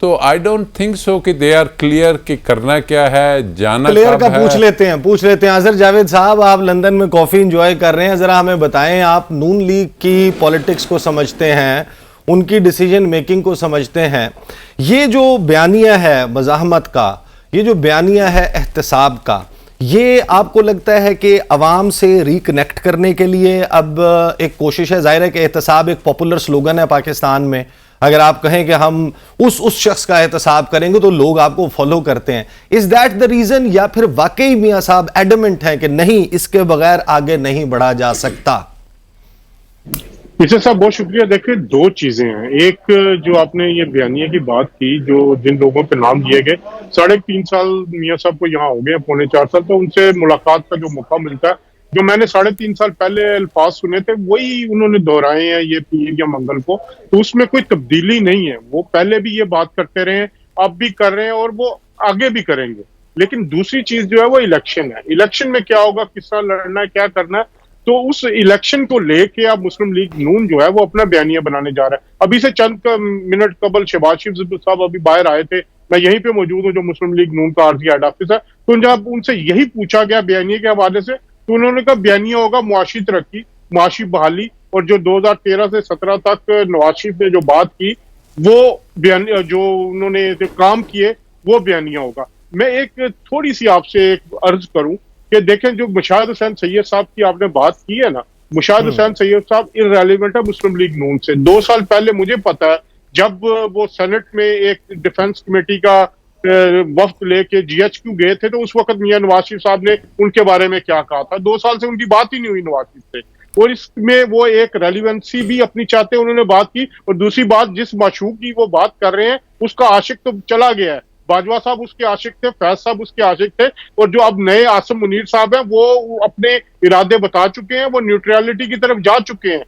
तो I don't think so कि they are clear कि करना क्या है, जाना क्लियर कब का है। पूछ लेते हैं अजहर जावेद साहब, आप लंदन में कॉफी एंजॉय कर रहे हैं, जरा हमें बताएं, आप नून लीग की पॉलिटिक्स को समझते हैं, उनकी डिसीजन मेकिंग को समझते हैं, ये जो बयानिया है मज़ाहमत का, ये जो बयानिया है एहतसाब का, ये आपको लगता है कि अवाम से रिकनेक्ट करने के लिए अब एक कोशिश है? जाहिर है कि एहतसाब एक पॉपुलर स्लोगन है पाकिस्तान में, अगर आप कहें कि हम उस शख्स का एहतसाब करेंगे तो लोग आपको फॉलो करते हैं। इज दैट द रीजन, या फिर वाकई मियां साहब एडमेंट हैं कि नहीं, इसके बगैर आगे नहीं बढ़ा जा सकता? मिर्जा साहब बहुत शुक्रिया। देखिए, दो चीजें हैं। एक, जो आपने ये बयानिया की बात की, जो जिन लोगों पे नाम दिए गए, 3.5 साल मियां साहब को यहाँ हो गए, 3.25 साल, तो उनसे मुलाकात का जो मौका मिलता है, जो मैंने 3.5 साल पहले अल्फाज सुने थे वही उन्होंने दोहराए हैं ये पीर या मंगल को, तो उसमें कोई तब्दीली नहीं है। वो पहले भी ये बात करते रहे, अब भी कर रहे हैं और वो आगे भी करेंगे। लेकिन दूसरी चीज जो है वो इलेक्शन है। इलेक्शन में क्या होगा, किस तरह लड़ना है, क्या करना है, तो उस इलेक्शन को लेके अब मुस्लिम लीग नून जो है वो अपना बयानिया बनाने जा रहा है। अभी से चंद मिनट कबल शहबाज शरीफ साहब अभी बाहर आए थे, मैं यहीं पे मौजूद हूँ, जो मुस्लिम लीग नून का आरजी हेड ऑफिस है, तो जब उनसे यही पूछा गया बयानिया के हवाले से, तो उन्होंने कहा बयानिया होगा मुआशी तरक्की, मुआशी बहाली, और जो 2013 से 17 तक नवाज शरीफ ने जो बात की, वो बयानिया, जो उन्होंने जो काम किए, वो बयानिया होगा। मैं एक थोड़ी सी आपसे एक अर्ज करूं कि देखें, जो मुशाहिद हुसैन सैयद साहब की आपने बात की है ना, मुशाहिद हुसैन सैयद साहब इररेलेवेंट है मुस्लिम लीग नून से। 2 साल पहले मुझे पता है, जब वो सेनेट में एक डिफेंस कमेटी का वफ्द लेके GHQ गए थे, तो उस वक्त मियां नवाज शरीफ साहब ने उनके बारे में क्या कहा था। 2 साल से उनकी बात ही नहीं हुई नवाज शरीफ से, और इसमें वो एक रेलिवेंसी भी अपनी चाहते उन्होंने बात की। और दूसरी बात, जिस माशूक की वो बात कर रहे हैं, उसका आशिक तो चला गया है। बाजवा साहब उसके आशिक थे, फैज साहब उसके आशिक थे, और जो अब नए आसिम मुनीर साहब हैं, वो अपने इरादे बता चुके हैं, वो न्यूट्रलिटी की तरफ जा चुके हैं।